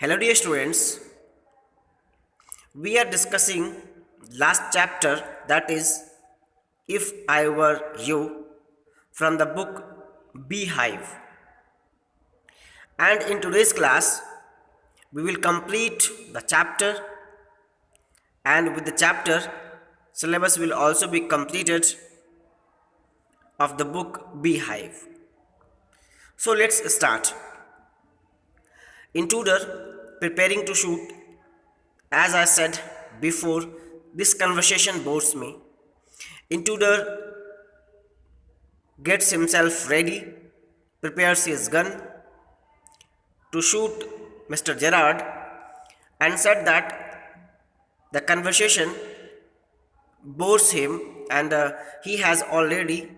Hello, dear students. We are discussing last chapter, that is, If I Were You, from the book Beehive. And in today's class, we will complete the chapter, and with the chapter, syllabus will also be completed of the book Beehive. So let's start. Intruder preparing to shoot. As I said before, this conversation bores me. Intruder gets himself ready, prepares his gun to shoot Mr. Gerard, and said that the conversation bores him and he has already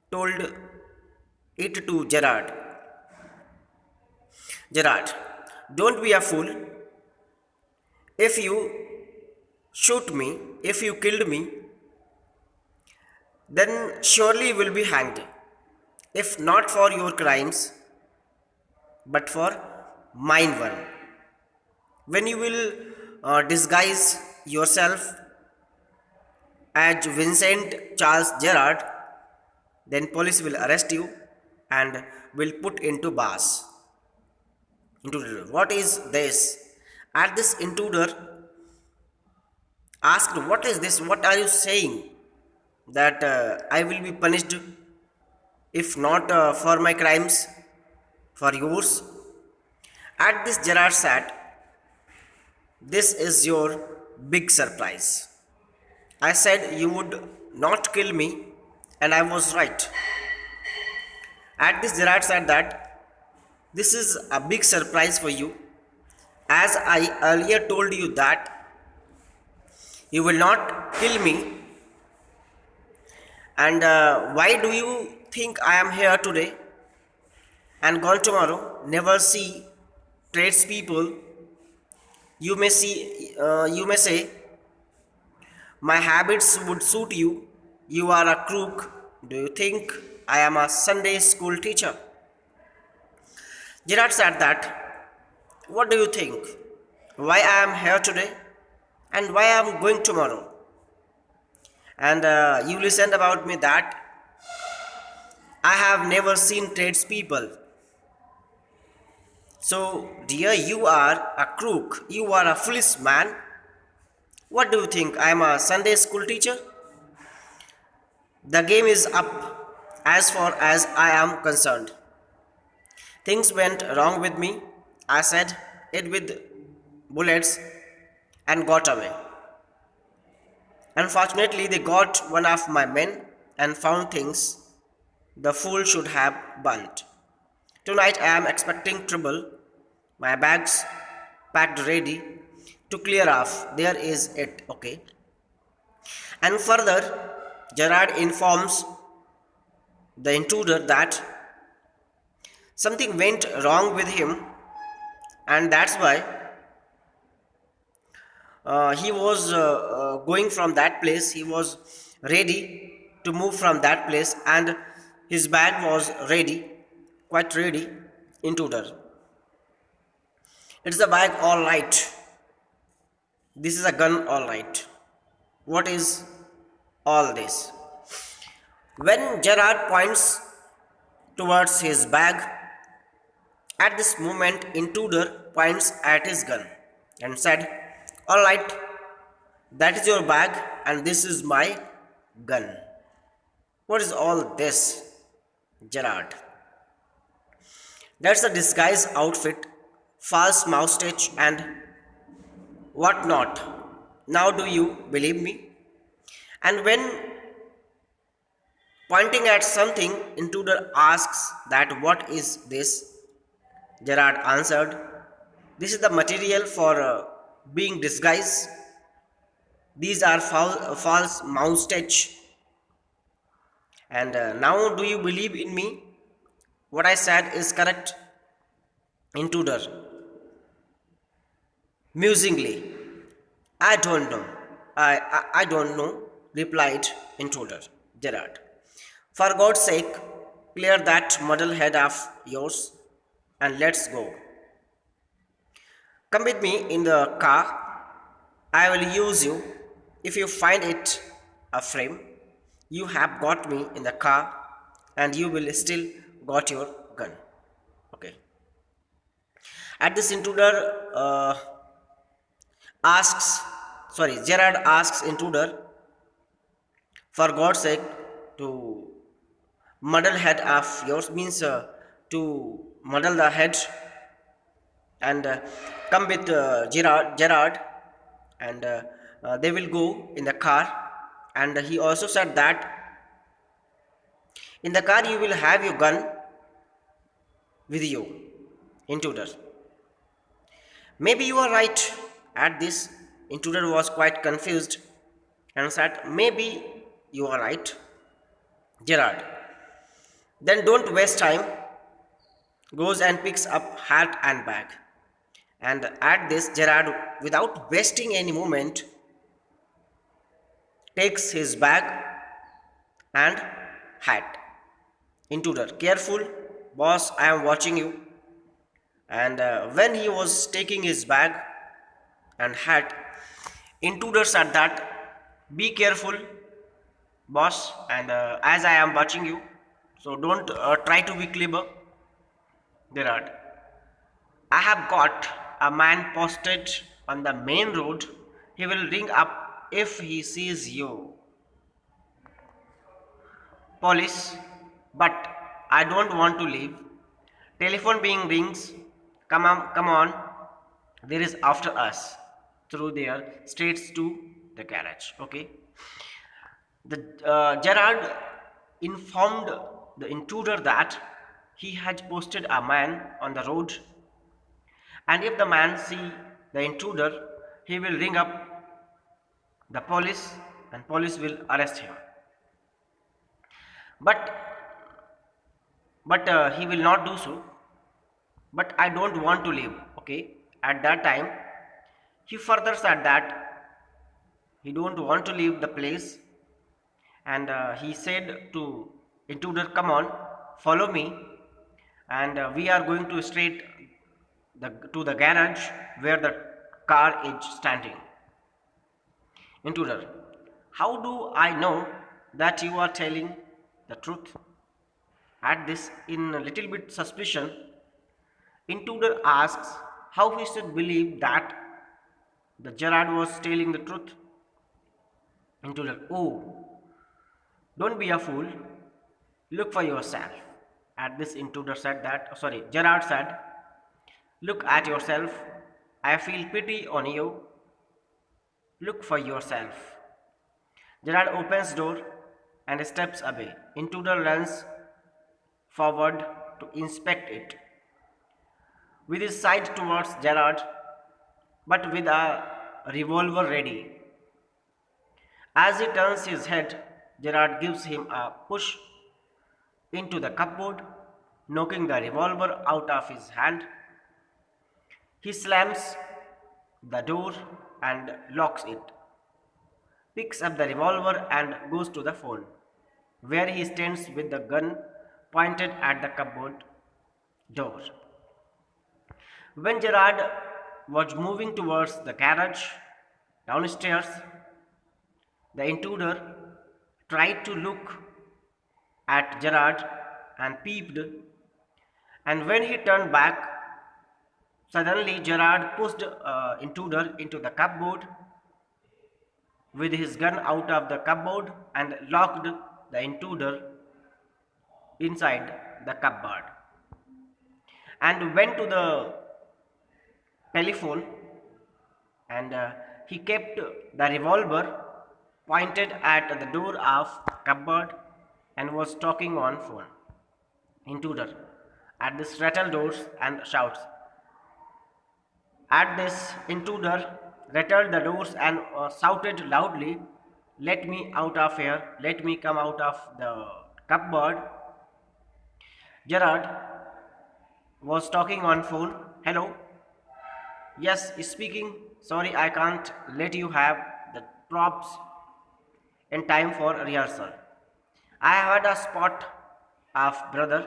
told it to Gerard. Gerard, don't be a fool. If you shoot me, if you killed me, then surely you will be hanged. If not for your crimes, but for mine one. When you will disguise yourself as Vincent Charles Gerard, then police will arrest you and will put into bars. Intruder, what is this? At this, intruder asked, "What is this? What are you saying? That I will be punished if not for my crimes, for yours?" At this, Gerard said, "This is your big surprise. I said you would not kill me, and I was right." At this, Gerard said that this is a big surprise for you, as I earlier told you that you will not kill me. And why do you think I am here today and gone tomorrow? Never see tradespeople. You may say, my habits would suit you. You are a crook. Do you think I am a Sunday school teacher? Gerard said that, what do you think? Why I am here today and why I am going tomorrow? And you listened about me that I have never seen tradespeople. So, dear, you are a crook. You are a foolish man. What do you think? I am a Sunday school teacher? The game is up as far as I am concerned. Things went wrong with me. I said it with bullets and got away. Unfortunately, they got one of my men and found things the fool should have burnt. Tonight I am expecting trouble. My bags packed ready to clear off. There is it, okay? And further, Gerard informs the intruder that something went wrong with him, and that's why he was going from that place. He was ready to move from that place, and his bag was ready, quite ready. Intruder, it's a bag, all right. This is a gun, all right. What is all this? When Gerard points towards his bag, at this moment, intruder points at his gun and said, all right, that is your bag and this is my gun. What is all this, Gerard? That's a disguise outfit, false moustache, and what not. Now, do you believe me? And when pointing at something, intruder asks that what is this? Gerard answered, this is the material for being disguised. These are false moustache. And now, do you believe in me? What I said is correct? Intruder, musingly, I don't know. I don't know, replied intruder. Gerard, for God's sake, clear that muddle head of yours and let's go. Come with me in the car. I will use you. If you find it a frame, you have got me in the car and you will still got your gun. Okay. At this intruder asks, sorry, Gerard asks intruder, for God's sake, to muddle head of yours means to muddle the head and come with Gerard and they will go in the car and he also said that in the car you will have your gun with you intruder. Maybe you are right. At this intruder was quite confused and said maybe you are right Gerard. Then don't waste time. Goes and picks up hat and bag. And at this, Gerard, without wasting any moment, takes his bag and hat. Intruder, careful, boss, I am watching you. And when he was taking his bag and hat, intruder said that, be careful, boss, and as I am watching you, so don't try to be clever. Gerard, I have got a man posted on the main road. He will ring up if he sees you. Police, but I don't want to leave. Telephone being rings. Come on. There is after us. Through there, straight to the garage. Okay. The Gerard informed the intruder that he had posted a man on the road, and if the man see the intruder, he will ring up the police, and police will arrest him. But he will not do so. But I don't want to leave. Okay. At that time, he further said that he don't want to leave the place, and he said to intruder, "Come on, follow me, and we are going to straight to the garage where the car is standing." Intruder, how do I know that you are telling the truth? At this, in a little bit suspicion, intruder asks how he should believe that the Gerard was telling the truth. Intruder, oh, don't be a fool. Look for yourself. At this, intruder said that, sorry, Gerard said, look at yourself. I feel pity on you. Look for yourself. Gerard opens door and steps away. Intruder runs forward to inspect it, with his side towards Gerard, but with a revolver ready. As he turns his head, Gerard gives him a push into the cupboard, knocking the revolver out of his hand. He slams the door and locks it, picks up the revolver and goes to the phone, where he stands with the gun pointed at the cupboard door. When Gerard was moving towards the garage downstairs, the intruder tried to look at Gerard and peeped, and when he turned back, suddenly Gerard pushed intruder into the cupboard with his gun out of the cupboard and locked the intruder inside the cupboard and went to the telephone, and he kept the revolver pointed at the door of cupboard and was talking on phone. Intruder at this rattle doors and shouts. At this, intruder rattled the doors and shouted loudly, "Let me out of here! Let me come out of the cupboard!" Gerard was talking on phone. Hello? Yes, speaking. Sorry, I can't let you have the props in time for rehearsal. I had a spot of brother,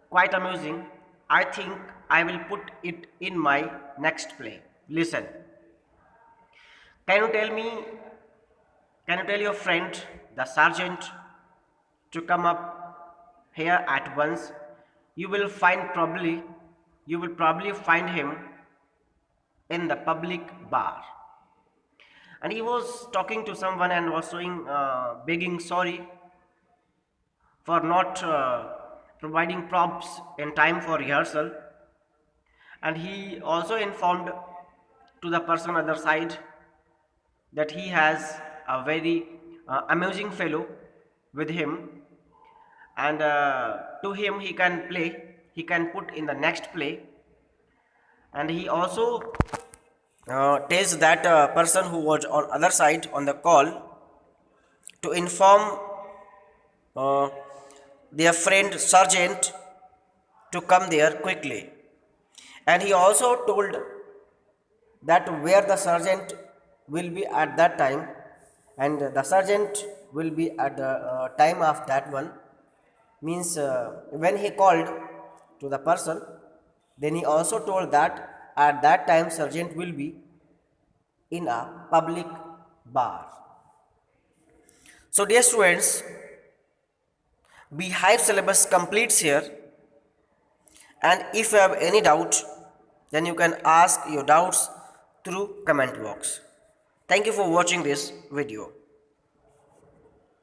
quite amusing. I think I will put it in my next play. Listen. Can you tell me, can you tell your friend, the sergeant, to come up here at once? You will find probably, you will probably find him in the public bar. And he was talking to someone and was showing, begging sorry for not providing props in time for rehearsal. And he also informed to the person other side that he has a very amusing fellow with him, and to him he can play, he can put in the next play. And he also tells that person who was on other side on the call to inform uh, their friend sergeant to come there quickly. And he also told that where the sergeant will be at that time, and the sergeant will be at the time of that one, means when he called to the person, then he also told that at that time sergeant will be in a public bar. So dear students, Beehive syllabus completes here, and if you have any doubt, then you can ask your doubts through comment box. Thank you for watching this video.